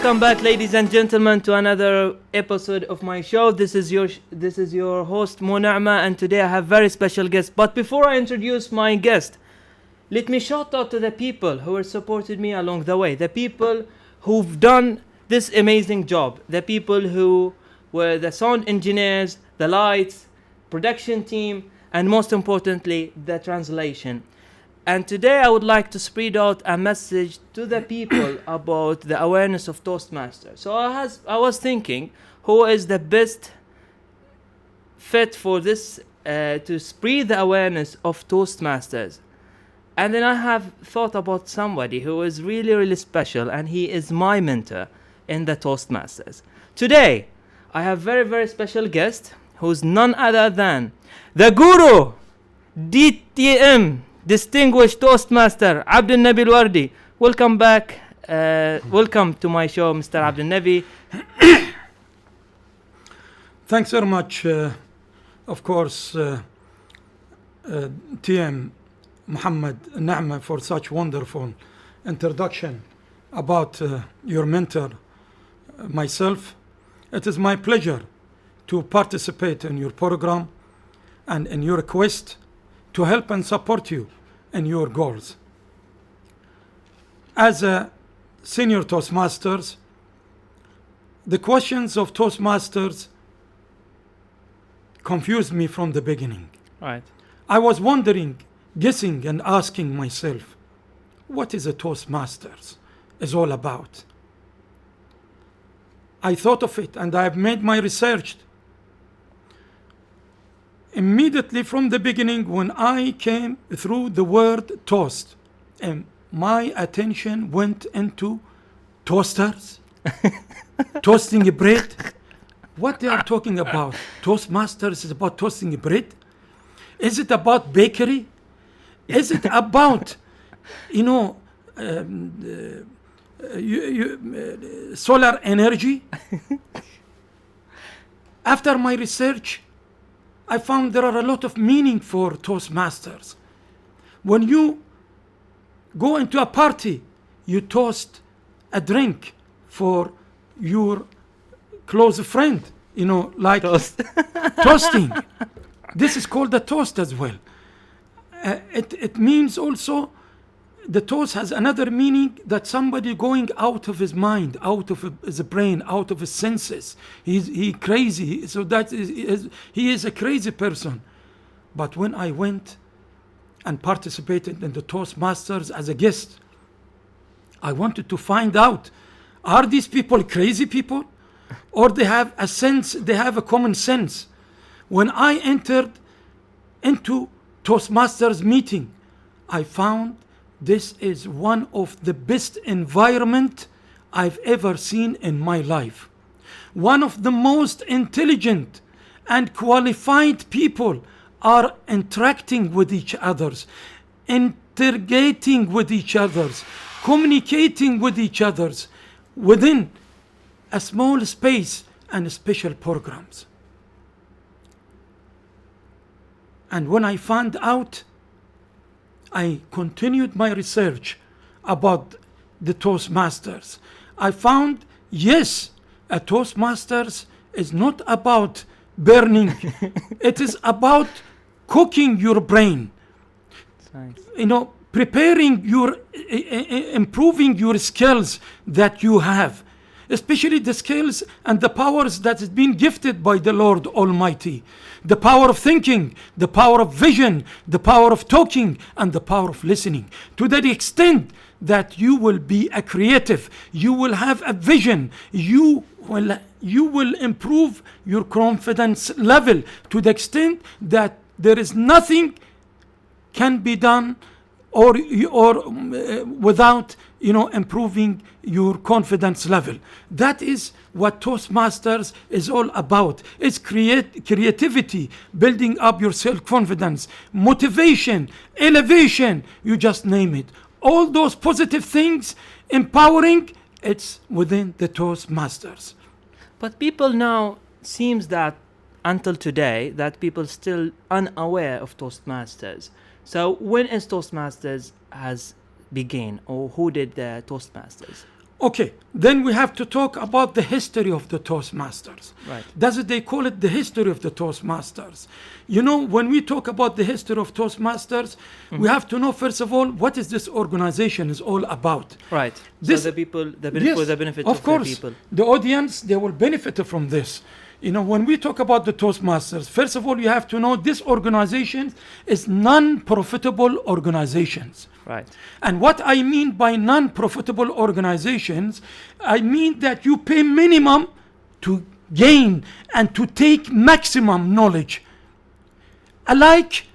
Welcome back, ladies and gentlemen, to another episode of my show. This is your host Mo Neama, and today I have very special guest. But before I introduce my guest, let me shout out to the people who have supported me along the way, the people who've done this amazing job, the people who were the sound engineers, the lights, production team, and most importantly, the translation. And today I would like to spread out a message to the people about the awareness of Toastmasters. So I was thinking, who is the best fit for this to spread the awareness of Toastmasters? And then I have thought about somebody who is really, really special, and he is my mentor in the Toastmasters. Today, I have very, very special guest who's none other than the guru, DTM, Distinguished Toast Master Alwardi. Welcome back. Welcome to my show, Mr. Abdel. Thanks very much. Of course, TM Muhammad Neama, for such wonderful introduction about your mentor, myself. It is my pleasure to participate in your program and in your quest to help and support you in your goals. As a senior Toastmasters, the questions of Toastmasters confused me from the beginning. Right. I was wondering, guessing and asking myself, what is a Toastmasters is all about? I thought of it and I have made my research. Immediately from the beginning, when I came through the word toast, and my attention went into toasters, toasting bread. What they are talking about? Toastmasters is about toasting bread? Is it about bakery? Is it about, solar energy? After my research, I found there are a lot of meaning for Toastmasters. When you go into a party, you toast a drink for your close friend, like toasting. This is called a toast as well. It means also, the toast has another meaning, that somebody going out of his mind, out of his brain, out of his senses. He crazy. So he is a crazy person. But when I went and participated in the Toastmasters as a guest, I wanted to find out, are these people crazy people? Or they have a sense, they have a common sense? When I entered into Toastmasters meeting, I found this is one of the best environment I've ever seen in my life. One of the most intelligent and qualified people are interacting with each others, interrogating with each others, communicating with each others within a small space and special programs. And when I found out, I continued my research about the Toastmasters. I found, yes, a Toastmasters is not about burning. It is about cooking your brain. Nice. Preparing improving your skills that you have, especially the skills and the powers that has been gifted by the Lord Almighty. The power of thinking, the power of vision, the power of talking, and the power of listening. To the extent that you will be a creative, you will have a vision, you will improve your confidence level to the extent that there is nothing can be done or without improving your confidence level. That is what Toastmasters is all about. It's creativity, building up your self-confidence, motivation, elevation, you just name it. All those positive things, empowering, it's within the Toastmasters. But people now, seems that until today, that people still unaware of Toastmasters. So when is Toastmasters has began, or who did the Toastmasters? Okay, then we have to talk about the history of the Toastmasters. Right. That's what they call it, the history of the Toastmasters. You know, when we talk about the history of Toastmasters, we have to know, first of all, what is this organization is all about. Right. This- so the people, Yes, for the benefit of of course, the people. the audience, they will benefit from this. You know, when we talk about the Toastmasters, first of all, you have to know this organization is non-profitable organizations. Right. And what I mean by non-profitable organizations, I mean that you pay minimum to gain and to take maximum knowledge. Alike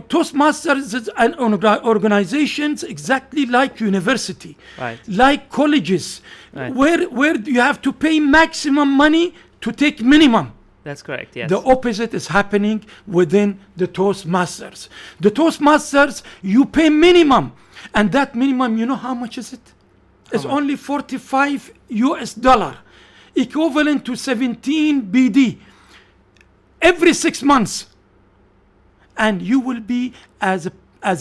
Toastmasters is an organizations exactly like university, Right. like colleges, Right. where you have to pay maximum money to take minimum. That's correct. Yes. The opposite is happening within the Toastmasters. The Toastmasters, you pay minimum, and that minimum, you know how much is it? It's much? only 45 US dollar, equivalent to 17 BD every 6 months. And you will be as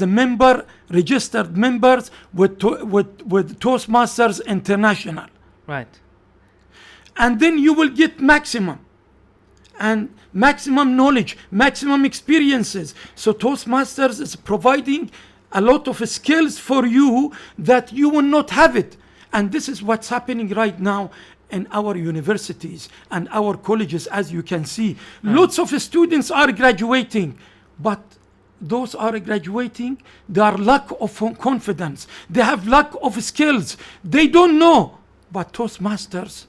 a member, registered members with Toastmasters International. Right. And then you will get maximum and maximum knowledge, maximum experiences. So Toastmasters is providing a lot of skills for you that you will not have it. And this is what's happening right now in our universities and our colleges, as you can see. Lots of students are graduating, but those are graduating, they are lack of confidence. They have lack of skills. They don't know. But Toastmasters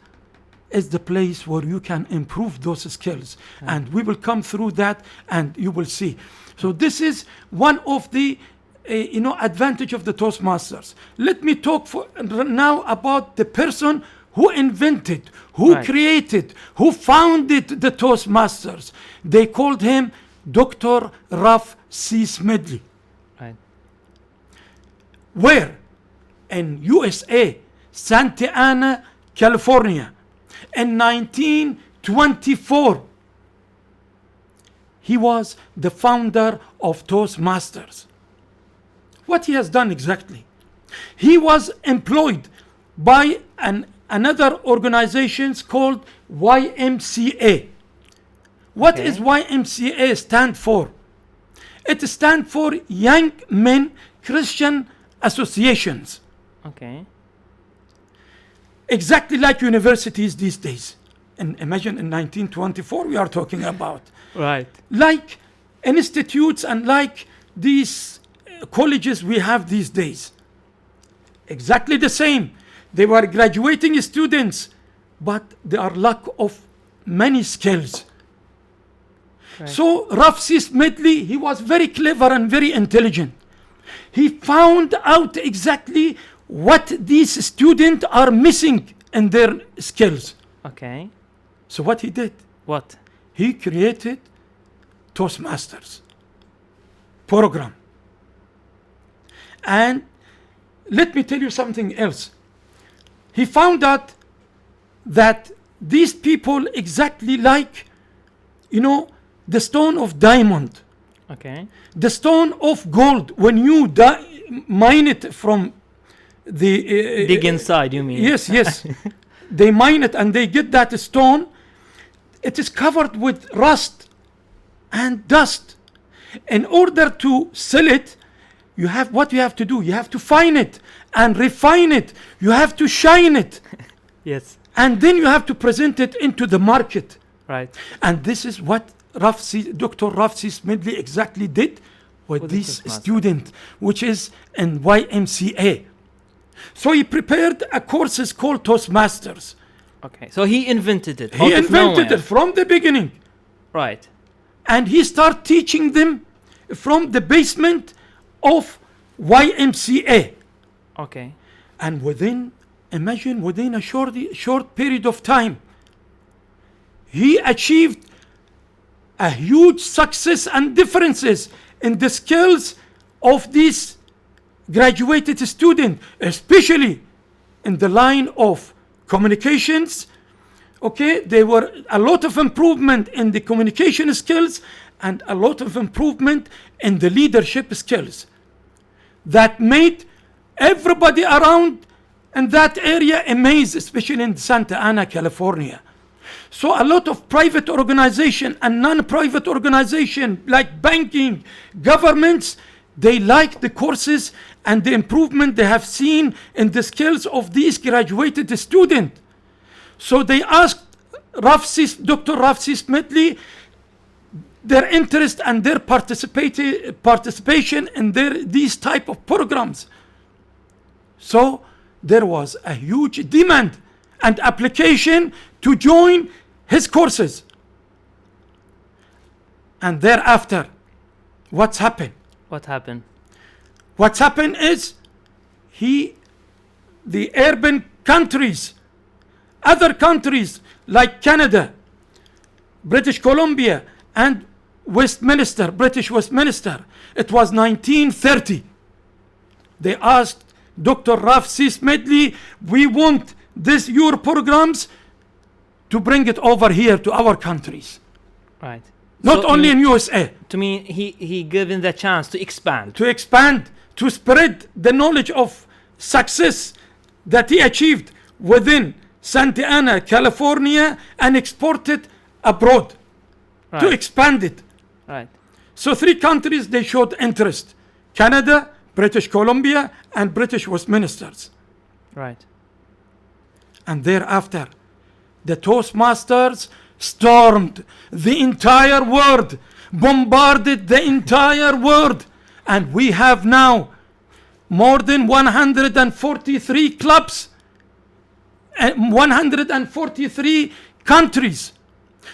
is the place where you can improve those skills. And we will come through that and you will see. So this is one of the advantage of the Toastmasters. Let me talk now about the person who invented, who Right. created, who founded the Toastmasters. They called him Dr. Ralph C. Smedley. Right. Where? In USA, Santa Ana, California. In 1924, he was the founder of Toastmasters. What he has done exactly? He was employed by another organization called YMCA. What Okay. is YMCA stand for? It stands for Young Men Christian Associations. Okay. Exactly like universities these days. And imagine in 1924 we are talking about. Right. Like institutes and like these colleges we have these days. Exactly the same. They were graduating students, but they are lack of many skills. Right. So Ralph C. Smedley, he was very clever and very intelligent. He found out exactly what these students are missing in their skills. Okay. So what he did, What? he created Toastmasters program. And let me tell you something else. He found out that these people exactly like, the stone of diamond, Okay. the stone of gold. When you mine it from the Dig inside, you mean? yes, they mine it and they get that stone. It is covered with rust and dust. In order to sell it, you have to do. You have to fine it and refine it. You have to shine it, Yes. and then you have to present it into the market. Right. And this is what Dr. Ralph C. Smedley exactly did with With the this Toastmaster. student, which is in YMCA. So he prepared a courses called Toastmasters. Okay. So he invented it. He out of invented nowhere. it from the beginning. Right. And he started teaching them from the basement of YMCA. Okay. And within a short period of time, he achieved a huge success and differences in the skills of these graduated students, especially in the line of communications. Okay, there were a lot of improvement in the communication skills and a lot of improvement in the leadership skills that made everybody around And that area amazed, especially in Santa Ana, California. So a lot of private organization and non-private organization like banking, governments, they like the courses and the improvement they have seen in the skills of these graduated students. So they asked Dr. Rafsi Smedley their interest and their participation in these type of programs. So there was a huge demand and application to join his courses. And thereafter, what's happened? What happened? What's happened is the urban countries, other countries like Canada, British Columbia, and Westminster, British Westminster, it was 1930. They asked Dr. Rafsi Smedley, we want your programs to bring it over here to our countries. Right. Not only in USA. To me, he given the chance to expand. To expand, to spread the knowledge of success that he achieved within Santa Ana, California, and export it abroad. Right. To expand it. Right. So 3 countries, they showed interest. Canada, British Columbia, and British Westminsters. Right. And thereafter, the Toastmasters stormed the entire world, bombarded the entire world. And we have now more than 143 clubs, 143 countries,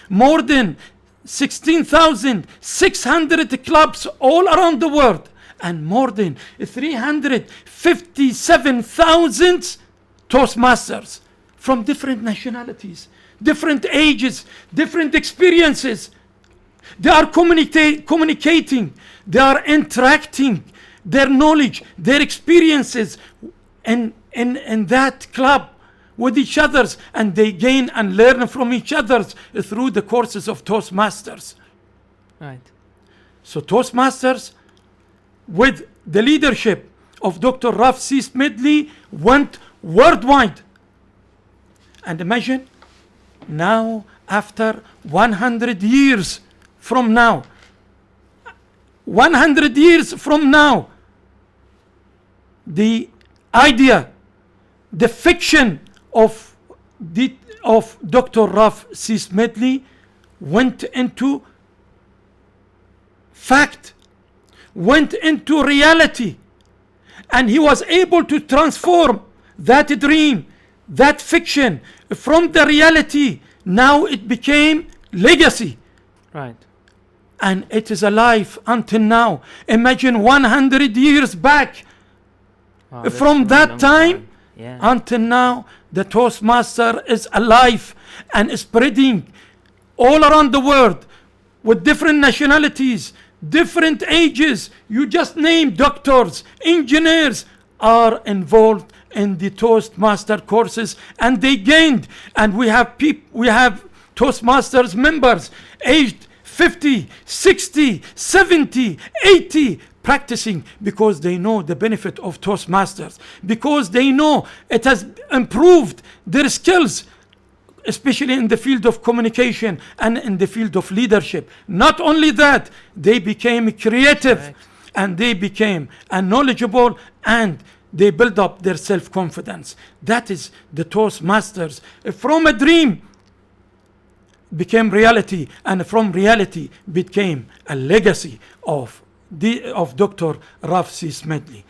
more than 16,600 clubs all around the world, and more than 357,000 Toastmasters from different nationalities, different ages, different experiences. They are communicating, they are interacting, their knowledge, their experiences in that club with each others, and they gain and learn from each other through the courses of Toastmasters. Right. So Toastmasters, with the leadership of Dr. Rafsi Smedley, went worldwide. And imagine, now after 100 years from now, 100 years from now, the idea, the fiction of Dr. Rafsi Smedley went into fact, went into reality, and he was able to transform that dream, that fiction, from the reality. Now it became legacy. Right. And it is alive until now. Imagine 100 years back. Wow, From that time yeah. until now, the Toastmaster is alive and spreading all around the world with different nationalities, different ages. You just name doctors, engineers are involved in the Toastmaster courses, and they gained. And we have Toastmasters members aged 50, 60, 70, 80, practicing because they know the benefit of Toastmasters, because they know it has improved their skills, especially in the field of communication and in the field of leadership. Not only that, they became creative. Correct. And they became knowledgeable, and they build up their self-confidence. That is the Toastmasters. From a dream became reality, and from reality became a legacy of Dr. Rafsi Smedley.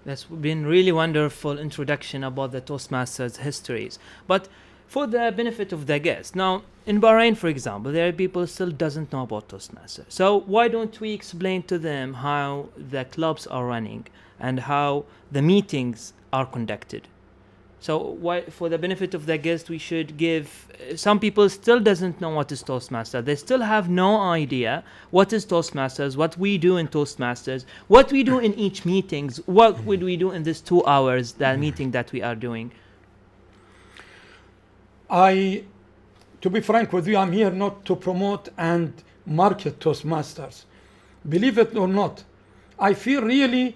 That's been really wonderful introduction about the Toastmasters histories. But for the benefit of the guests, now in Bahrain, for example, there are people who still doesn't know about Toastmasters. So why don't we explain to them how the clubs are running and how the meetings are conducted? So why, for the benefit of the guest, we should give, some people still doesn't know what is Toastmaster. They still have no idea what is Toastmasters, what we do in Toastmasters, what we do in each meetings, what would we do in this 2 hours, that meeting that we are doing. To be frank with you, I'm here not to promote and market Toastmasters. Believe it or not, I feel really,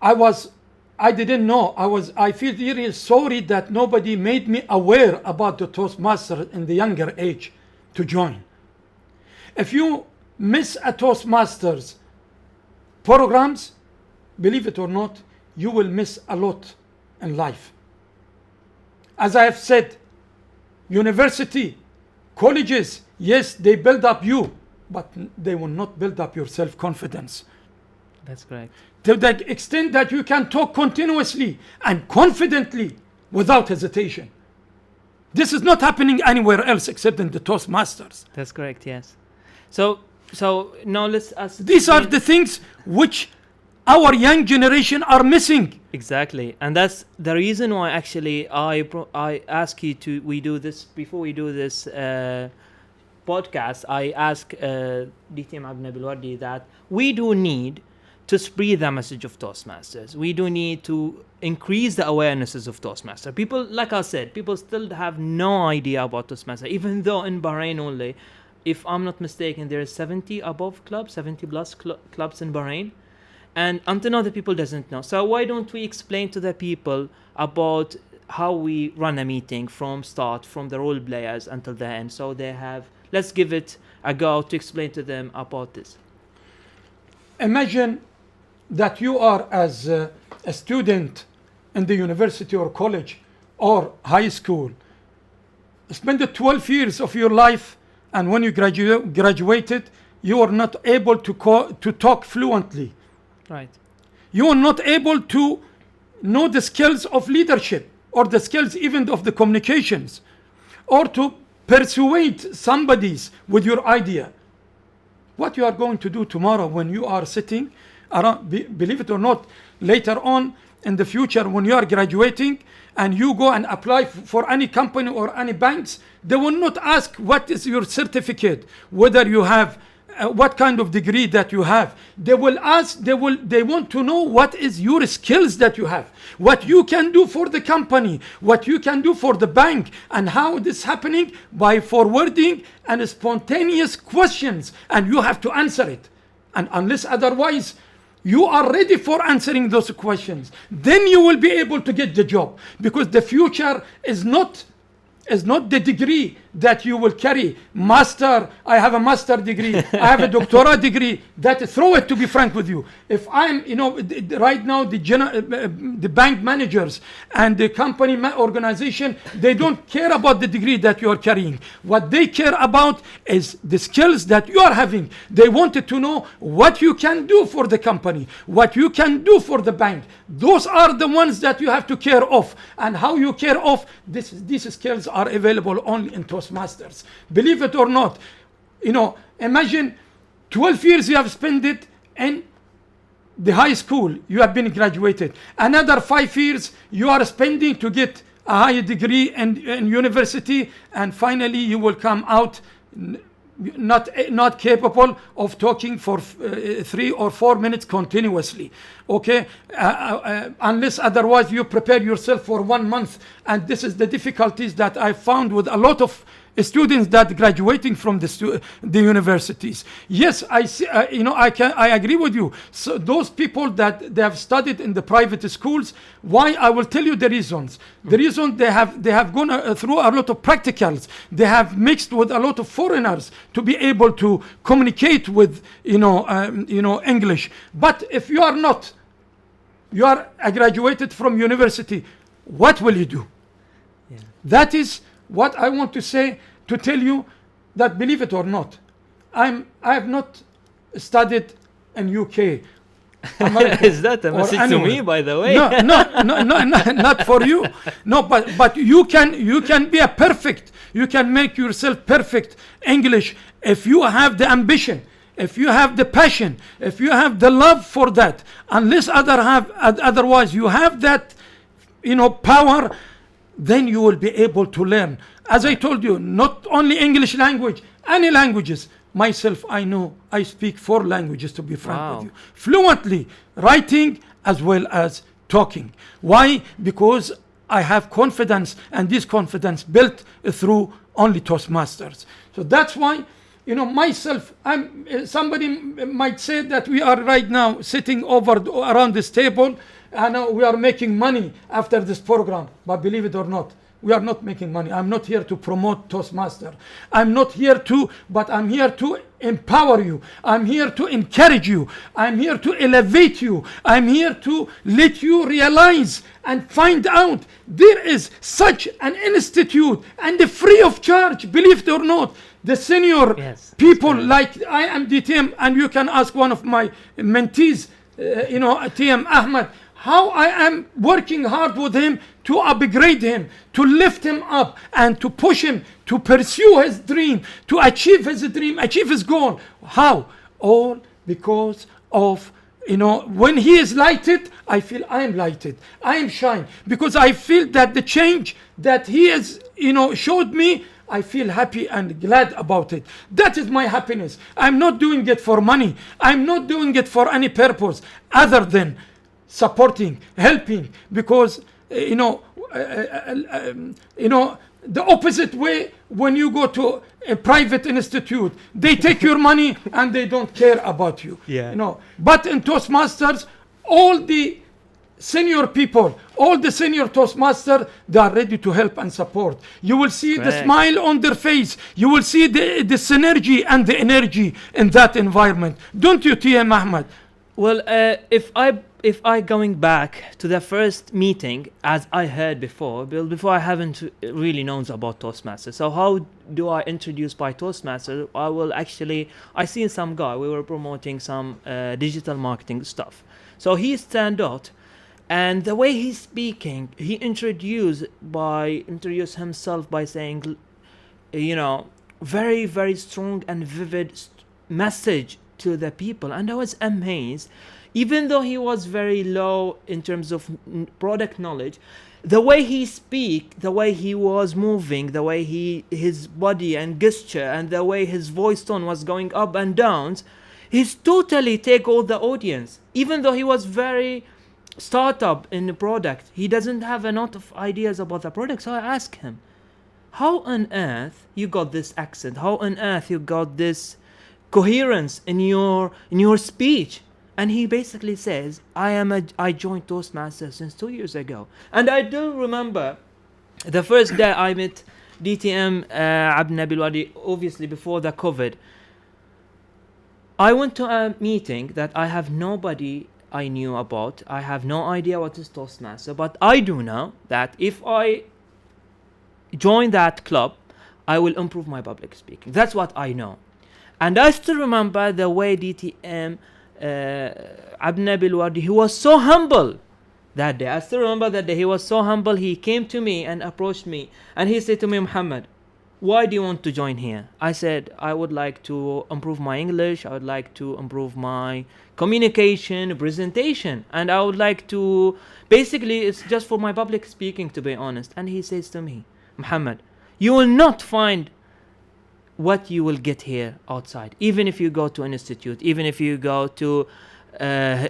I was I didn't know. I feel really sorry that nobody made me aware about the Toastmaster in the younger age to join. If you miss a Toastmasters programs, believe it or not, you will miss a lot in life. As I have said, university, colleges, yes, they build up you, but they will not build up your self-confidence. That's correct. To the extent that you can talk continuously and confidently without hesitation. This is not happening anywhere else except in the Toastmasters. That's correct, yes. So now let's ask. These are the things which our young generation are missing. Exactly, and that's the reason why actually I ask you to before we do this podcast. I ask DT Ibn Alwardi that we do need to spread the message of Toastmasters. We do need to increase the awarenesses of Toastmasters. People, like I said, people still have no idea about Toastmasters, even though in Bahrain only, if I'm not mistaken, there is 70 plus clubs in Bahrain. And until now, the people doesn't know. So why don't we explain to the people about how we run a meeting from the role players until the end? So let's give it a go to explain to them about this. Imagine that you are as a student in the university or college or high school. Spend the 12 years of your life, and when you graduated, you are not able to talk fluently. Right. You are not able to know the skills of leadership or the skills even of the communications or to persuade somebody with your idea. What you are going to do tomorrow when you are sitting around, believe it or not, later on in the future when you are graduating and you go and apply for any company or any banks, they will not ask what is your certificate, whether you have what kind of degree that you have. They will ask, they want to know what is your skills that you have, what you can do for the company, what you can do for the bank, and how this is happening by forwarding and spontaneous questions, and you have to answer it. And unless otherwise you are ready for answering those questions, then you will be able to get the job, because the future is not the degree that you will carry. Master, I have a master degree, I have a doctorate degree. That throw it, to be frank with you. If I'm, right now the bank managers and the company organization, they don't care about the degree that you are carrying. What they care about is the skills that you are having. They wanted to know what you can do for the company, what you can do for the bank. Those are the ones that you have to care of, and how you care of these skills are available only in Toastmasters. Believe it or not, imagine 12 years you have spent it in the high school, you have been graduated. Another 5 years you are spending to get a higher degree in university, and finally you will come out not capable of talking for 3 or 4 minutes continuously. Okay, unless otherwise you prepare yourself for 1 month. And this is the difficulties that I found with a lot of students that graduating from the universities. Yes, I see. I agree with you. So those people that they have studied in the private schools, why? I will tell you the reasons. The reason they have gone through a lot of practicals. They have mixed with a lot of foreigners to be able to communicate with English. But if you are not, you are graduated from university, what will you do? Yeah. That is what I want to say, to tell you that, believe it or not, I have not studied in UK. Is that a message to me, by the way? No, not for you. No, but you can be a perfect. You can make yourself perfect English if you have the ambition, if you have the passion, if you have the love for that. Unless otherwise you have that, power, then you will be able to learn. As I told you, not only English language, any languages. Myself, I know I speak 4 languages, to be frank with you. Fluently, writing as well as talking. Why? Because I have confidence, and this confidence built through only Toastmasters. So that's why, myself, somebody might say that we are right now sitting around this table I know we are making money after this program, but believe it or not, we are not making money. I'm not here to promote Toastmaster. I'm not here to, but I'm here to empower you. I'm here to encourage you. I'm here to elevate you. I'm here to let you realize and find out there is such an institute and free of charge, believe it or not. The senior people like I am DTM, and you can ask one of my mentees, TM Ahmed, how I am working hard with him to upgrade him, to lift him up, and to push him to pursue his dream, to achieve his dream, achieve his goal. How? All because of, when he is lighted, I feel I am lighted. I am shine. Because I feel that the change that he has, showed me, I feel happy and glad about it. That is my happiness. I'm not doing it for money. I'm not doing it for any purpose other than supporting, helping, because the opposite way, when you go to a private institute, they take your money and they don't care about you. But in Toastmasters, all the senior people, all the senior Toastmasters, they are ready to help and support. You will see the smile on their face. You will see the synergy and the energy in that environment. Don't you, TM Ahmed? Well, if I going back to the first meeting, as I heard before I haven't really known about Toastmasters. So how do I introduce by Toastmasters? I seen some guy, we were promoting some digital marketing stuff. So he stand out, and the way he's speaking, he introduced himself by saying, very, very strong and vivid message to the people. And I was amazed. Even though he was very low in terms of product knowledge, the way he speak, the way he was moving, the way his body and gesture, and the way his voice tone was going up and down, he's totally take all the audience. Even though he was very startup in the product, he doesn't have a lot of ideas about the product. So I asked him, how on earth you got this accent? How on earth you got this coherence in your speech? And he basically says, I joined Toastmasters since 2 years ago. And I do remember the first day I met DTM Abdel Alwardi, obviously before the COVID. I went to a meeting that I have nobody I knew about. I have no idea what is Toastmaster, but I do know that if I join that club, I will improve my public speaking. That's what I know. And I still remember the way DTM Abdel Alwardi, he was so humble that day. I still remember that day. He was so humble. He came to me and approached me, and he said to me, Muhammad, why do you want to join here? I said, I would like to improve my English. I would like to improve my communication, presentation, and I would like to, basically, it's just for my public speaking, to be honest. And he says to me, Muhammad, you will not find what you will get here outside. Even if you go to an institute, even if you go to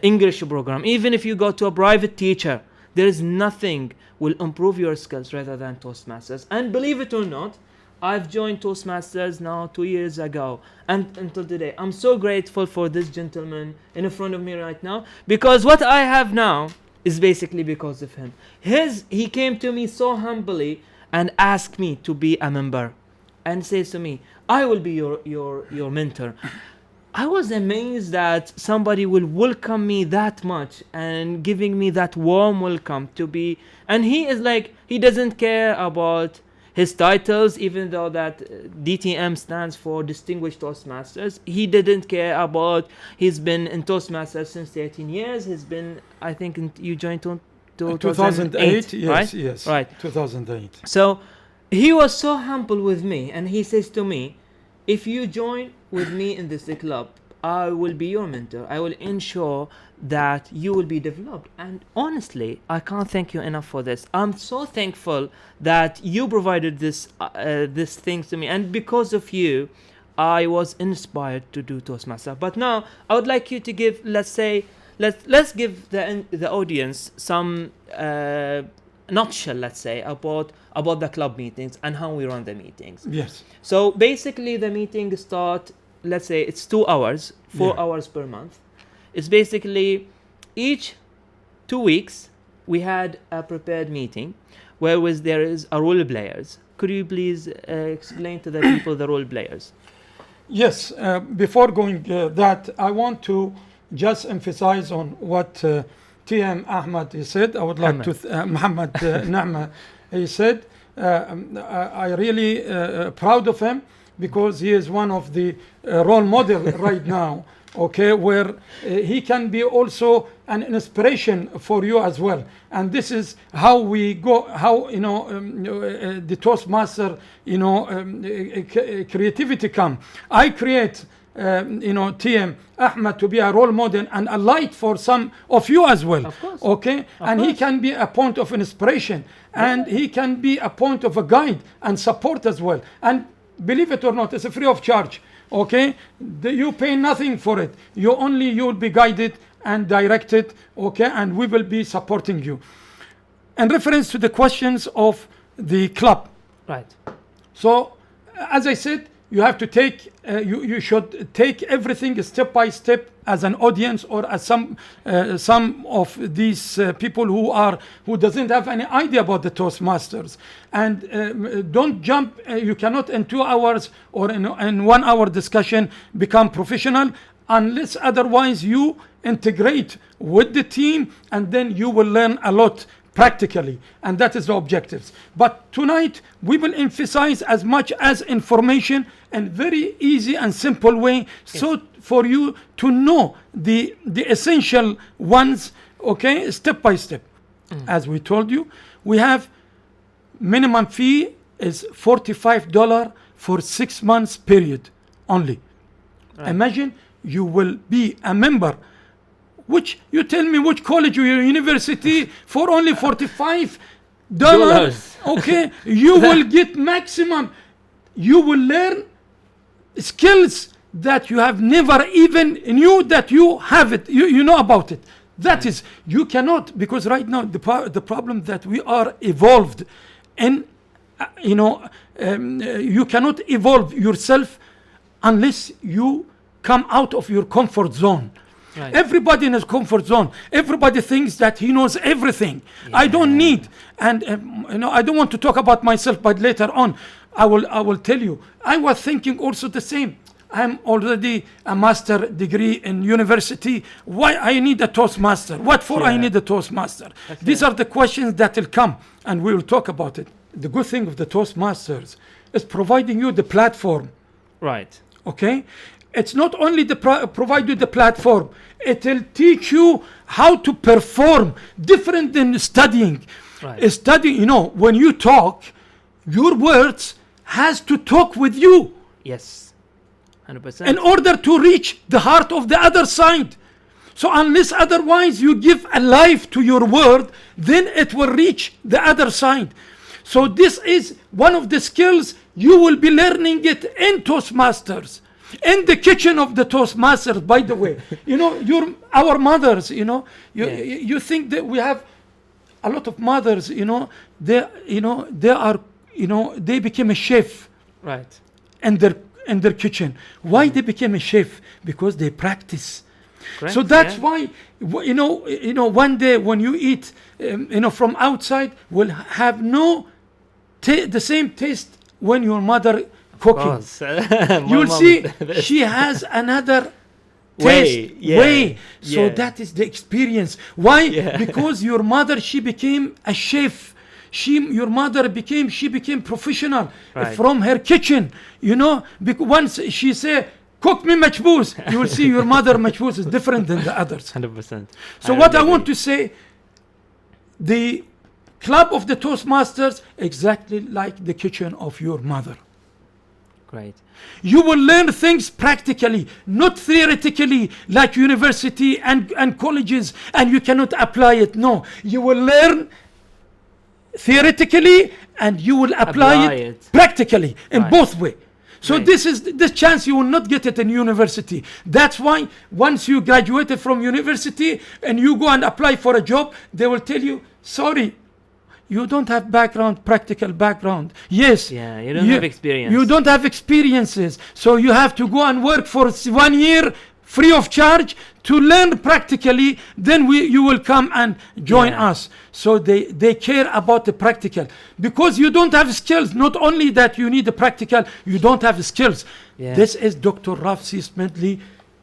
English program, even if you go to a private teacher, there is nothing will improve your skills rather than Toastmasters. And believe it or not, I've joined Toastmasters now 2 years ago, and until today I'm so grateful for this gentleman in front of me right now, because what I have now is basically because of him. He came to me so humbly and asked me to be a member, and says to me, I will be your mentor. I was amazed that somebody will welcome me that much and giving me that warm welcome to be. And he is like, he doesn't care about his titles, even though that DTM stands for Distinguished Toast Masters. He didn't care about, he's been in Toastmasters since 13 years. He's been, I think, you joined 2008, yes, right? Yes, right. 2008. So he was so humble with me, and he says to me, if you join with me in this club, I will be your mentor. I will ensure that you will be developed. And honestly, I can't thank you enough for this. I'm so thankful that you provided this things to me, and because of you, I was inspired to do Toastmaster. But now I would like you to give, let's give the audience some nutshell, let's say, about the club meetings and how we run the meetings. Yes. So basically the meeting start, let's say it's 2 hours, 4 hours per month. It's basically each 2 weeks, we had a prepared meeting where there is a role players. Could you please explain to the people the role players? Yes, before going that, I want to just emphasize on what TM Ahmad he said. I would like to Muhammad Neama he said. I really proud of him because he is one of the role model right now. Okay, where he can be also an inspiration for you as well, and this is how we go. How the Toastmaster creativity come. I create TM Ahmad to be a role model and a light for some of you as well. Of course. Okay, and he can be a point of inspiration, and he can be a point of a guide and support as well. And believe it or not, it's free of charge. Okay, you pay nothing for it. You'll be guided and directed. Okay, and we will be supporting you. In reference to the questions of the club, right? So, as I said, you have to take. You should take everything step by step as an audience or as some of these people who doesn't have any idea about the Toastmasters, and don't jump. You cannot in 2 hours or in 1 hour discussion become professional unless otherwise you integrate with the team, and then you will learn a lot practically, and that is the objectives. But tonight we will emphasize as much as information in very easy and simple way, so for you to know the essential ones, okay, step by step. As we told you, we have minimum fee is $45 for 6 months period only. Right. Imagine you will be a member. Which you tell me which college or university for only $45, okay, you will get maximum. You will learn skills that you have never even knew that you have it. You know about it. That is, you cannot, because right now the problem that we are evolved, and you cannot evolve yourself unless you come out of your comfort zone. Right. Everybody in his comfort zone. Everybody thinks that he knows everything. Yeah. I don't need, and I don't want to talk about myself, but later on, I will tell you. I was thinking also the same. I'm already a master degree in university. Why I need a Toastmaster? What for I need a Toastmaster? These are the questions that will come, and we will talk about it. The good thing of the Toastmasters is providing you the platform. Right. Okay. It's not only provide you the platform, it will teach you how to perform different than studying. Right. Studying, when you talk, your words has to talk with you. Yes, 100%. In order to reach the heart of the other side. So unless otherwise you give a life to your word, then it will reach the other side. So this is one of the skills you will be learning it in Toastmasters. In the kitchen of the Toastmasters, by the way, our mothers, you think that we have a lot of mothers, they are, they became a chef, right, in their kitchen. Why they became a chef? Because they practice. Correct, so that's why, one day when you eat, from outside, will have the same taste when your mother cooking. You'll see she has another taste way. So that is the experience. Why? Because your mother, she became a chef. Your mother became professional from her kitchen. Once she say, cook me machbouz, you will see your mother machbouz is different than the others. 100%. So what I want to say, the club of the Toastmasters, exactly like the kitchen of your mother. Great. You will learn things practically, not theoretically like university and colleges, and you cannot apply it. No, you will learn theoretically and you will apply it practically in both ways. So this is the chance you will not get it in university. That's why once you graduated from university and you go and apply for a job, they will tell you, sorry, you don't have practical background. Yes. Yeah, you don't have experience. You don't have experiences. So you have to go and work for 1 year free of charge to learn practically, then you will come and join us. So they care about the practical, because you don't have skills. Not only that you need the practical, you don't have skills. This is Dr. Rafsi Smedley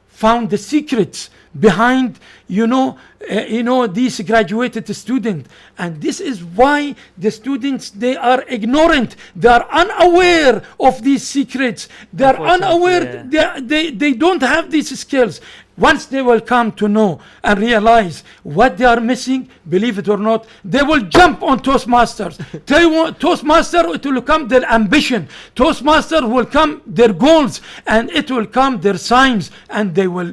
found the secrets behind these graduated students, and this is why the students, they are ignorant, they are unaware of these secrets, they are unaware, they don't have these skills. Once they will come to know and realize what they are missing, believe it or not, they will jump on Toastmasters. Toastmaster, it will come their ambition. Toastmaster will come their goals, and it will come their signs, and they will,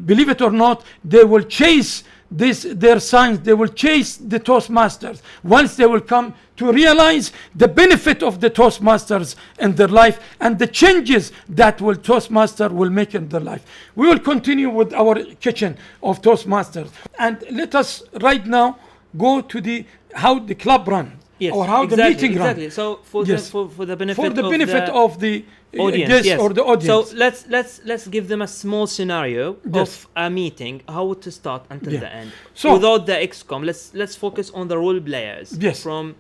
believe it or not, they will chase their signs, they will chase the Toastmasters. Once they will come to realize the benefit of the Toastmasters in their life and the changes that Toastmaster will make in their life. We will continue with our kitchen of Toastmasters, and let us right now go to how the club runs. Or how the meeting runs. So for the benefit of the audience, or the audience. So let's give them a small scenario of a meeting, how to start until the end. So without the XCOM, let's focus on the role players. From,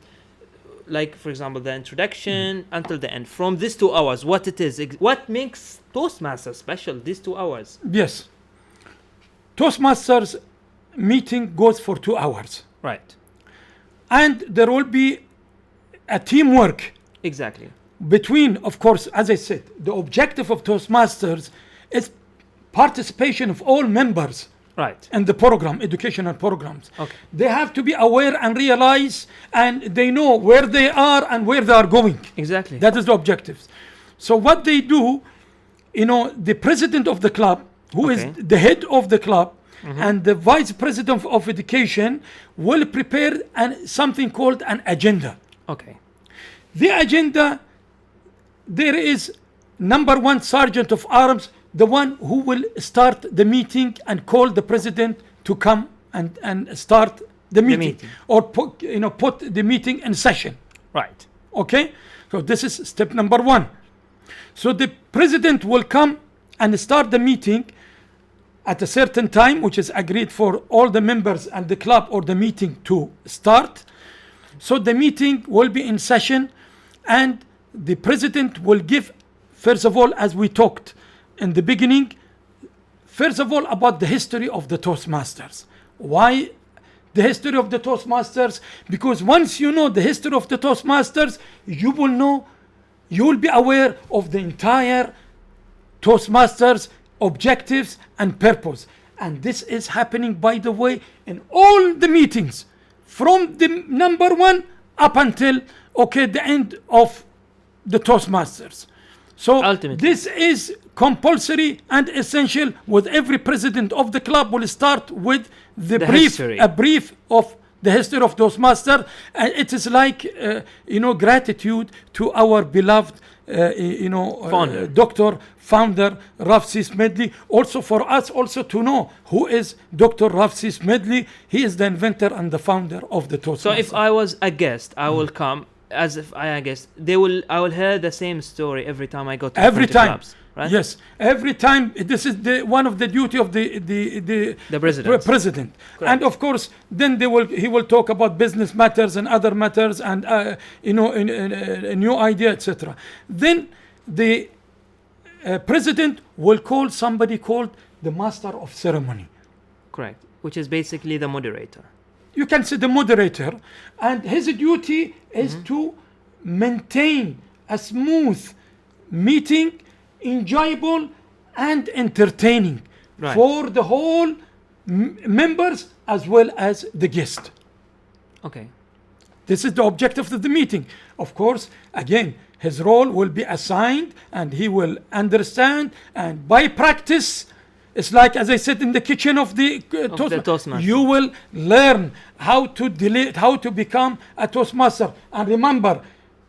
like, for example, the introduction until the end. From these 2 hours, what it is, what makes Toastmasters special? These 2 hours. Yes. Toastmasters meeting goes for 2 hours. Right. And there will be a teamwork. Exactly. Between, of course, as I said, the objective of Toastmasters is participation of all members. Right. In the program, educational programs. Okay. They have to be aware and realize, and they know where they are and where they are going. Exactly. That is the objectives. So what they do, the president of the club, who is the head of the club, and the vice president of education will prepare something called an agenda. Okay. The agenda, there is number 1 sergeant of arms, the one who will start the meeting and call the president to come and start the meeting. Or put the meeting in session. Right. Okay. So this is step number 1. So the president will come and start the meeting at a certain time, which is agreed for all the members and the club or the meeting to start. So the meeting will be in session, and the president will give, first of all, as we talked in the beginning, first of all about the history of the Toastmasters. Why the history of the Toastmasters? Because once you know the history of the Toastmasters, you will be aware of the entire Toastmasters objectives and purpose. And this is happening, by the way, in all the meetings, from the number 1 up until the end of the Toastmasters. So ultimately, this is compulsory and essential. With every president of the club will start with a brief of the history of Toastmaster, and it is like gratitude to our beloved founder Rafsi Smedley. Also for us also to know who is Dr. Rafsi Smedley. He is the inventor and the founder of the Toastmasters. So if I was a guest, I will come as if I guess I will hear the same story every time I go to every time clubs, right? Yes, every time. This is one of the duty of the president. Correct. And of course then he will talk about business matters and other matters, and a new idea, etc. Then the president will call somebody called the master of ceremony. Correct. Which is basically the moderator. You can say the moderator, and his duty is to maintain a smooth meeting, enjoyable and entertaining for the whole members as well as the guest. Okay. This is the objective of the meeting. Of course, again, his role will be assigned and he will understand, and by practice, it's like, as I said, in the kitchen of the Toastmaster, you will learn how to become a Toastmaster. And remember,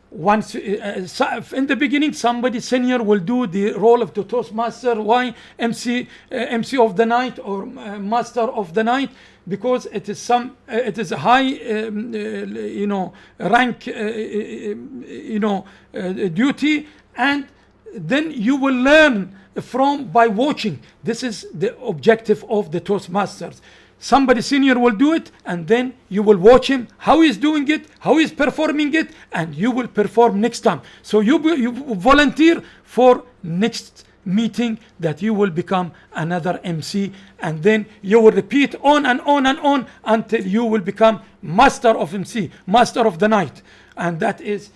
once in the beginning, somebody senior will do the role of the Toastmaster. Why MC of the night or master of the night? Because it is a high rank duty, and then you will learn from by watching. This is the objective of the Toastmasters. Somebody senior will do it, and then you will watch him, how he's doing it, how he's performing it, and you will perform next time. So you volunteer for next meeting that you will become another MC, and then you will repeat on and on and on until you will become master of MC, master of the night. And that is,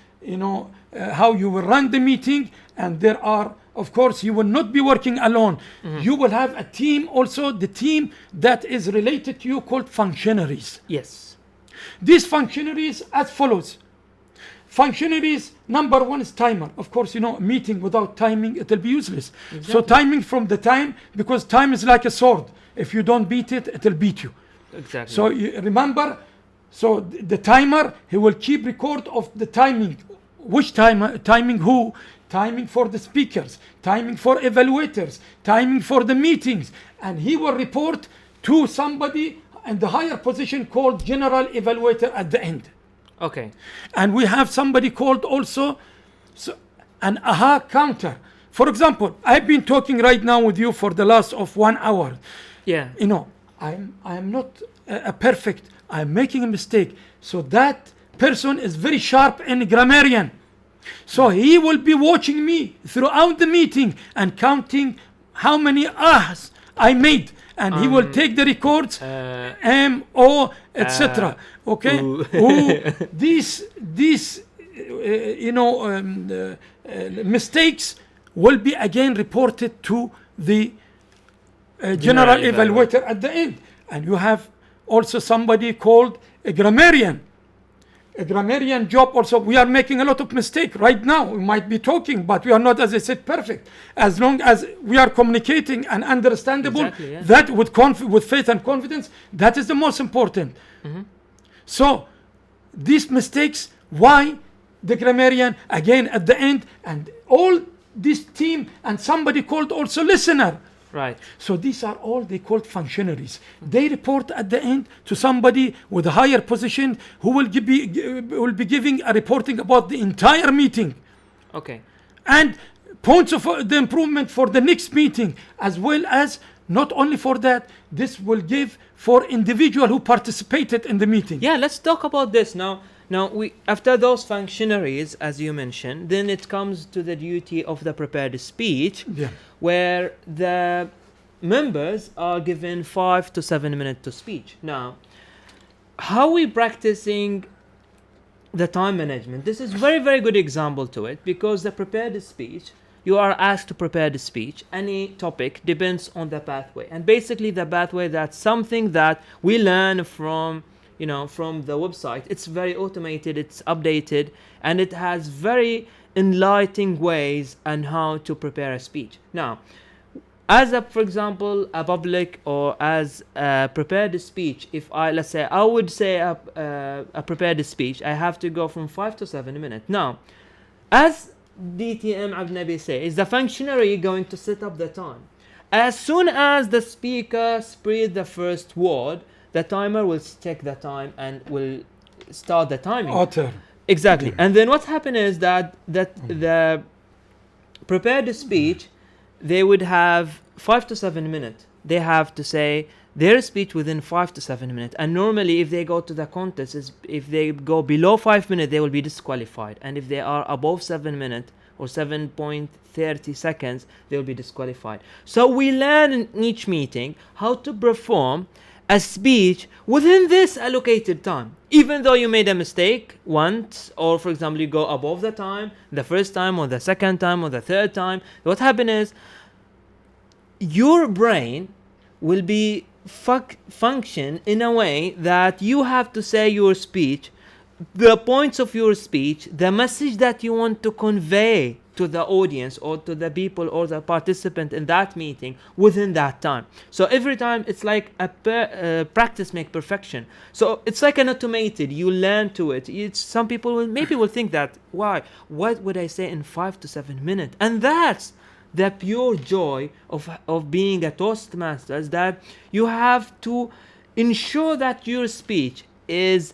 how you will run the meeting. And there are, of course, you will not be working alone. You will have a team also, the team that is related to you, called functionaries. Yes. These functionaries as follows. Functionaries, number one is timer. Of course, meeting without timing, it will be useless. Exactly. So timing from the time, because time is like a sword. If you don't beat it, it will beat you. Exactly. So you remember, so the timer, he will keep record of the timing. Which timing who? Timing for the speakers, timing for evaluators, timing for the meetings. And he will report to somebody in the higher position called general evaluator at the end. Okay. And we have somebody called also an aha counter. For example, I've been talking right now with you for the last of 1 hour. Yeah. I am not a perfect. I'm making a mistake. So that person is very sharp and grammarian. So he will be watching me throughout the meeting and counting how many ahs I made. And he will take the records, M, O, etc. Okay? These mistakes will be again reported to the general evaluator at the end. And you have also somebody called a grammarian. A grammarian job also, we are making a lot of mistake right now. We might be talking, but we are not, as I said, perfect. As long as we are communicating and understandable, Exactly, yeah. that with faith and confidence, that is the most important. So these mistakes, why the grammarian, again at the end, and all this team, and somebody called also listener. Right. So these are all they called functionaries. They report at the end to somebody with a higher position who will be giving a reporting about the entire meeting. Okay. And points of the improvement for the next meeting, as well as not only for that, this will give for individual who participated in the meeting. Yeah, let's talk about this now. We after those functionaries, as you mentioned, then it comes to the duty of the prepared speech, where the members are given 5 to 7 minutes to speech. Now, how are we practicing the time management? This is very, very good example to it, because the prepared speech, you are asked to prepare the speech. Any topic depends on the pathway, and basically the pathway, that's something that we learn from the website. It's very automated, it's updated, and it has very enlightening ways on how to prepare a speech. Now, as for example, a public or as a prepared speech, if I would say a prepared speech, I have to go from 5 to 7 minutes. Now, as DTM Abnabi says, the functionary going to set up the time. As soon as the speaker spread the first word, the timer will check the time and will start the timing. Author. Exactly. And then what happens is that the prepared speech, they would have 5 to 7 minutes. They have to say their speech within 5 to 7 minutes. And normally, if they go to the contest, if they go below 5 minutes, they will be disqualified. And if they are above 7 minutes or 7.30 seconds, they will be disqualified. So we learn in each meeting how to perform a speech within this allocated time. Even though you made a mistake once, or for example, you go above the time, the first time or the second time or the third time, what happens is your brain will be function in a way that you have to say your speech, the points of your speech, the message that you want to convey to the audience or to the people or the participant in that meeting within that time. So every time it's like a practice make perfection. So it's like an automated, you learn to it. Some people will think that, why? What would I say in 5 to 7 minutes? And that's the pure joy of being a Toastmaster, that you have to ensure that your speech is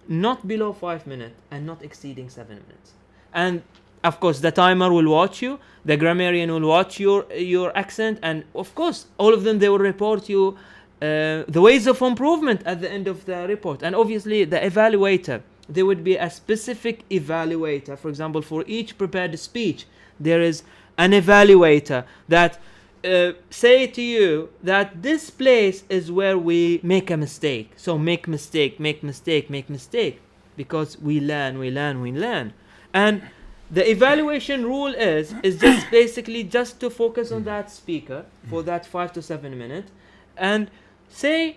not below 5 minutes and not exceeding 7 minutes. And Of course, the timer will watch you, the grammarian will watch your accent, and of course, all of them, they will report you the ways of improvement at the end of the report. And obviously, the evaluator, there would be a specific evaluator. For example, for each prepared speech, there is an evaluator that say to you that this place is where we make a mistake. So make mistake, because we learn. And the evaluation rule is just basically just to focus on that speaker for that 5 to 7 minutes and say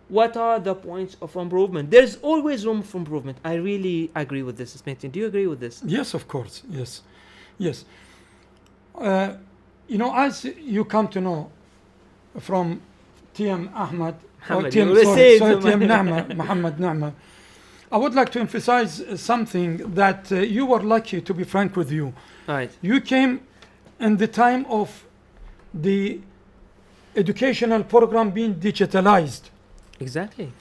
what are the points of improvement. There's always room for improvement. I really agree with this, Smithy. Do you agree with this? Yes, of course. Yes. As you come to know from TM Ahmed, or TM Neama, Muhammad Neama, I would like to emphasize something that you were lucky, to be frank with you. Right. You came in the time of the educational program being digitalized. Exactly.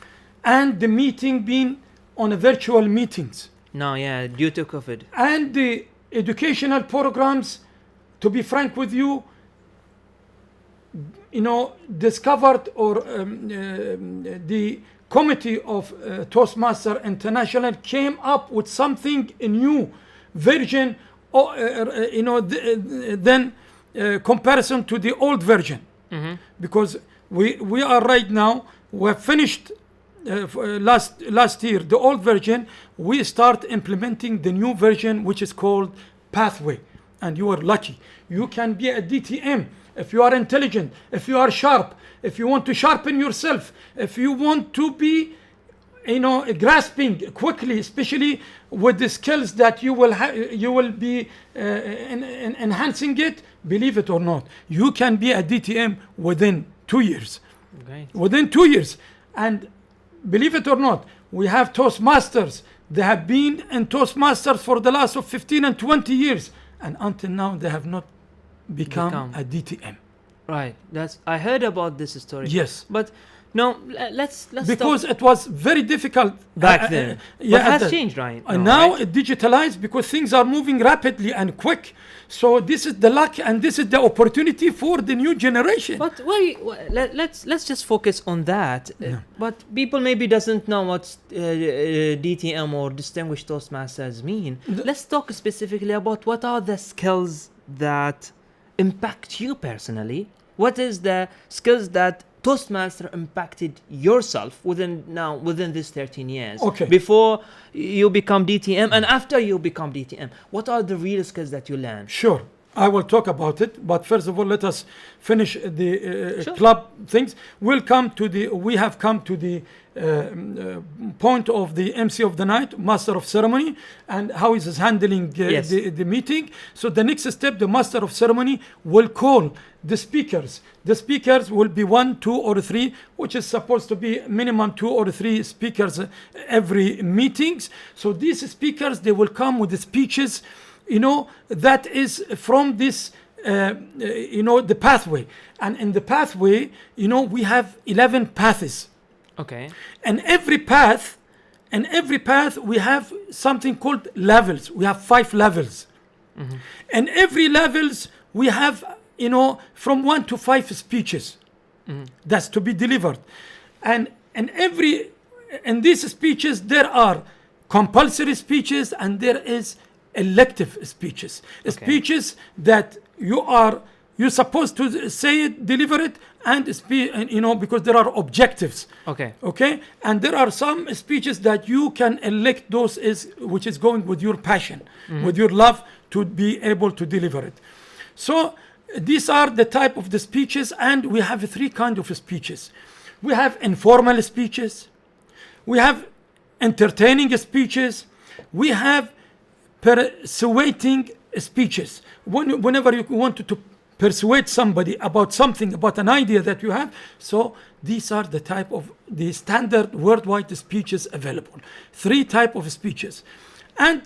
And the meeting being on a virtual meetings. No, yeah, due to COVID. And the educational programs, to be frank with you, discovered, or the committee of Toastmaster International came up with something, a new version, then comparison to the old version. Mm-hmm. Because we are right now, we have finished last year the old version. We start implementing the new version, which is called Pathway. And you are lucky. You can be a DTM if you are intelligent, if you are sharp, if you want to sharpen yourself, if you want to be, grasping quickly, especially with the skills that you will be enhancing it. Believe it or not, you can be a DTM within 2 years. Okay. Within 2 years. And believe it or not, we have Toastmasters. They have been in Toastmasters for the last of 15 and 20 years. And until now, they have not become a DTM. Right. I heard about this story. Yes. But no, let's because stop. it was very difficult Back then. Yeah, but it has changed, right? And now it digitalized because things are moving rapidly and quick. So this is the luck and this is the opportunity for the new generation. But let's just focus on that. Yeah. But people maybe doesn't know what DTM or Distinguished Toastmasters mean. Let's talk specifically about what are the skills that impact you personally. What is the skills that Toastmaster impacted yourself within this 13 years? Okay. Before you become DTM and after you become DTM, what are the real skills that you learn? Sure, I will talk about it. But first of all, let us finish the Sure. club things. We have come to the point of the MC of the night, Master of Ceremony, and how is handling Yes. the meeting. So the next step, the Master of Ceremony will call the speakers. The speakers will be 1, 2, or 3, which is supposed to be minimum 2 or 3 speakers every meetings. So these speakers, they will come with the speeches, that is from this, the pathway. And in the pathway, we have 11 paths. Okay. And every path we have something called levels. We have 5 levels. Mm-hmm. And every levels we have, from 1 to 5 speeches. Mm-hmm. That's to be delivered. And in these speeches there are compulsory speeches and there is elective speeches. Okay. Speeches that you're supposed to say it, deliver it, and because there are objectives. Okay. And there are some speeches that you can elect those which is going with your passion, with your love to be able to deliver it. So these are the type of the speeches, and we have 3 kinds of speeches. We have informal speeches, we have entertaining speeches, we have persuading speeches. Whenever you want to persuade somebody about something, about an idea that you have. So these are the type of the standard worldwide speeches available. 3 type of speeches. And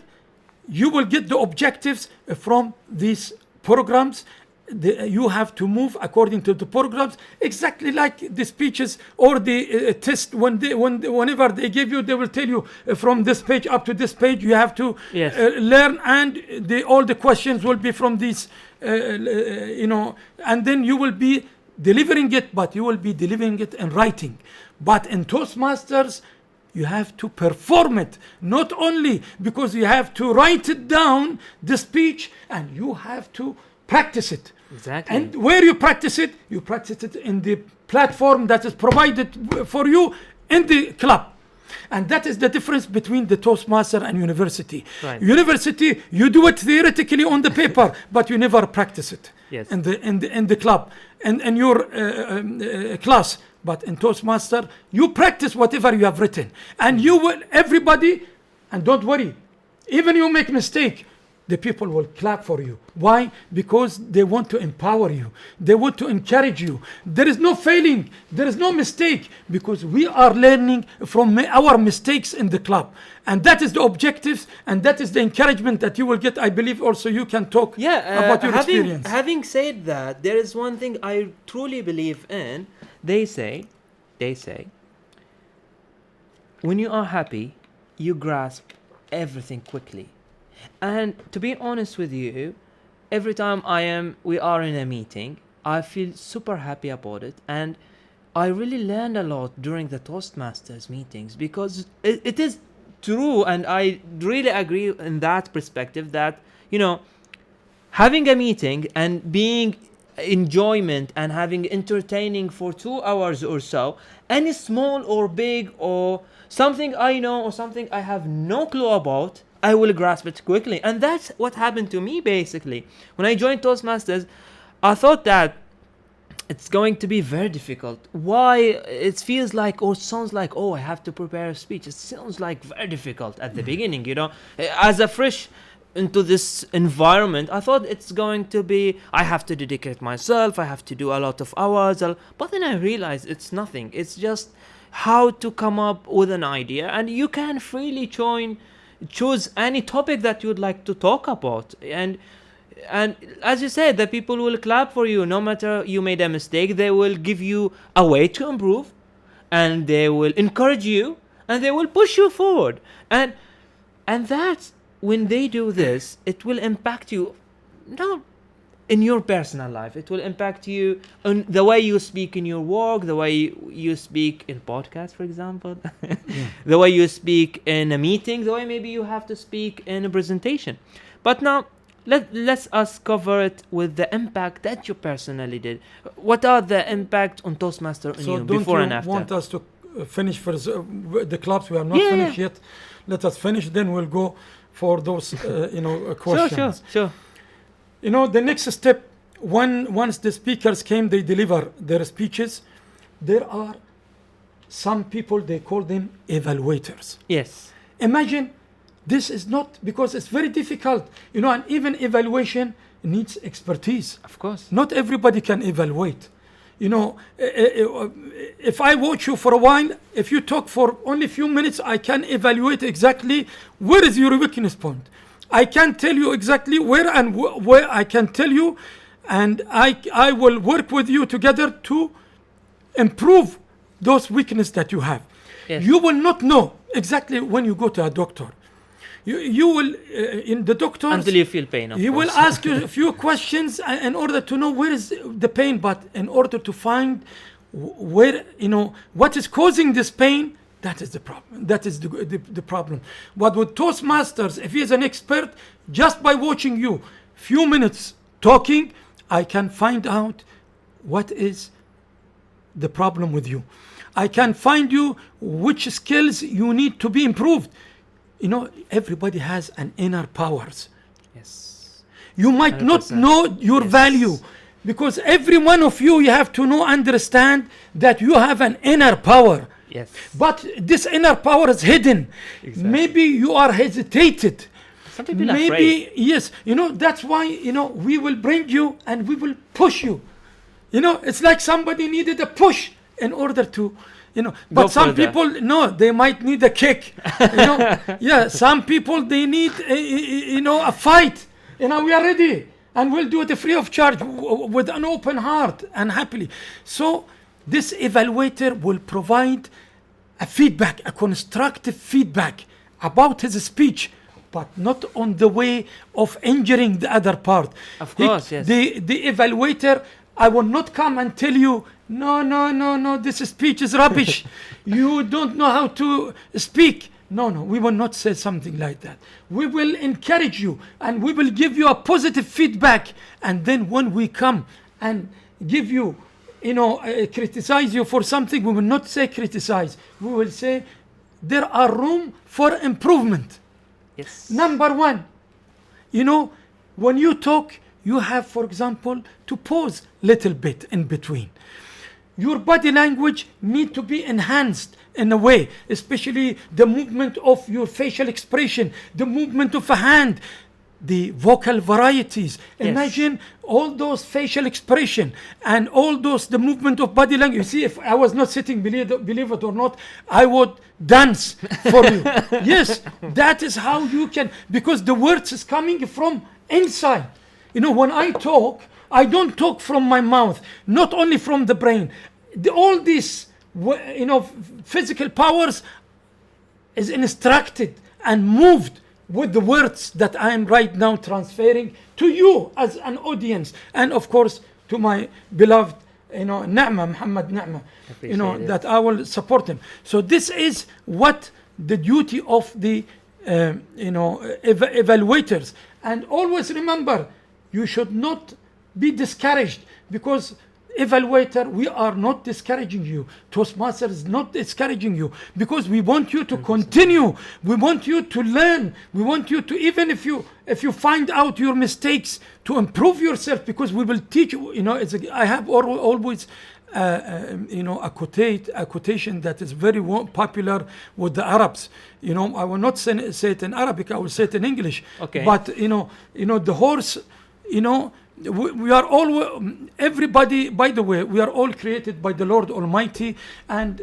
you will get the objectives from these programs you have to move according to the programs, exactly like the speeches or the test. Whenever they give you, they will tell you from this page up to this page, you have to learn, and all the questions will be from these, and then you will be delivering it, but you will be delivering it in writing. But in Toastmasters, you have to perform it, not only because you have to write it down, the speech, and you have to practice it. Exactly. And where you practice it in the platform that is provided for you in the club. And that is the difference between the Toastmaster and university. Right. University, you do it theoretically on the paper, but you never practice it in the club and in your class. But in Toastmaster, you practice whatever you have written, and you will, everybody, and don't worry, even you make mistake, the people will clap for you. Why? Because they want to empower you. They want to encourage you. There is no failing. There is no mistake, because we are learning from our mistakes in the club. And that is the objectives, and that is the encouragement that you will get. I believe also you can talk about your experience. Having said that, there is one thing I truly believe in. They say, when you are happy, you grasp everything quickly. And to be honest with you, every time we are in a meeting, I feel super happy about it. And I really learned a lot during the Toastmasters meetings, because it is true. And I really agree in that perspective that, having a meeting and being enjoyment and having entertaining for 2 hours or so, any small or big or something I know or something I have no clue about, I will grasp it quickly. And that's what happened to me basically. When I joined Toastmasters, I thought that it's going to be very difficult. Why? It feels like, or sounds like, oh, I have to prepare a speech. It sounds like very difficult at the beginning, As a fresh into this environment, I thought it's going to be, I have to dedicate myself, I have to do a lot of hours. But then I realized it's nothing. It's just how to come up with an idea, and you can freely choose any topic that you would like to talk about. And as you said, the people will clap for you no matter you made a mistake. They will give you a way to improve, and they will encourage you, and they will push you forward. And that's when they do this, it will impact you not in your personal life. It will impact you on the way you speak in your work, the way you speak in podcasts, for example, the way you speak in a meeting, the way maybe you have to speak in a presentation. But now, let's us cover it with the impact that you personally did. What are the impact on Toastmaster on you before and after? So don't you want us to finish for the clubs? We are not finished yet. Let us finish, then we'll go for those questions. Sure. The next step, once the speakers came, they deliver their speeches. There are some people, they call them evaluators. Yes. Imagine, this is not, because it's very difficult, and even evaluation needs expertise. Of course. Not everybody can evaluate. If I watch you for a while, if you talk for only a few minutes, I can evaluate exactly where is your weakness point. I can tell you exactly where and where I can tell you, and I will work with you together to improve those weaknesses that you have. Yes. You will not know exactly when you go to a doctor. You will, in the doctors, until you feel pain. He will ask you a few questions in order to know where is the pain, but in order to find where, what is causing this pain, that is the problem. That is the problem. But with Toastmasters, if he is an expert, just by watching you few minutes talking, I can find out what is the problem with you. I can find you which skills you need to be improved. Everybody has an inner powers. Yes. You might 100%. Not know your value, because every one of you have to understand that you have an inner power. Yes. But this inner power is hidden. Exactly. Maybe you are hesitated. Some people are afraid. Yes. That's why, we will bring you and we will push you. It's like somebody needed a push in order to, but some people, no, they might need a kick. Some people, they need, a fight. We are ready. and we'll do it free of charge with an open heart and happily. So this evaluator will provide a feedback, a constructive feedback about his speech, but not on the way of injuring the other part. Of course, yes. The evaluator, I will not come and tell you, no, this speech is rubbish. You don't know how to speak. No, we will not say something like that. We will encourage you and we will give you a positive feedback. And then when we come and give you, criticize you for something, we will not say criticize. We will say there are room for improvement. Yes. Number one, when you talk, you have, for example, to pause little bit in between. Your body language need to be enhanced in a way, especially the movement of your facial expression, the movement of a hand, the vocal varieties. Yes. Imagine all those facial expression and all those, the movement of body language. You see, if I was not sitting, believe it or not, I would dance for you. Yes, that is how you can, because the words is coming from inside. When I talk, I don't talk from my mouth, not only from the brain. All these, physical powers is instructed and moved with the words that I am right now transferring to you as an audience, and of course to my beloved, Muhammad Neama, that I will support him. So this is what the duty of the, evaluators. And always remember, you should not be discouraged, because evaluator, we are not discouraging you. Toastmasters is not discouraging you, because we want you to continue. We want you to learn. We want you to, even if you find out your mistakes, to improve yourself, because we will teach you. I have always a quotation that is very popular with the Arabs. I will not say it in Arabic, I will say it in English. Okay. But the horse, we are all, everybody, by the way, we are all created by the Lord Almighty and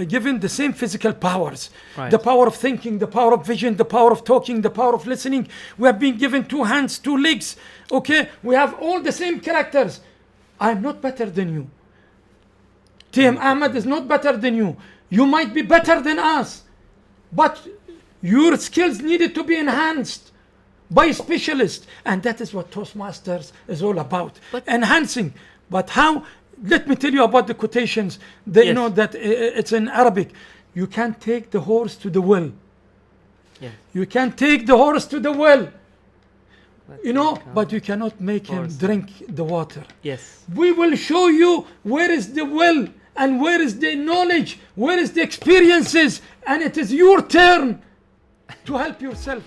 given the same physical powers. Right. The power of thinking, the power of vision, the power of talking, the power of listening. We have been given 2 hands, 2 legs. Okay, we have all the same characters. I'm not better than you. TM Ahmed is not better than you. You might be better than us, but your skills needed to be enhanced by specialists, and that is what Toastmasters is all about, enhancing. But how? Let me tell you about the quotations. Yes. That it's in Arabic. You can take the horse to the well. Yes. You can take the horse to the well. But you cannot make him drink the water. Yes. We will show you where is the well and where is the knowledge, where is the experiences, and it is your turn to help yourself.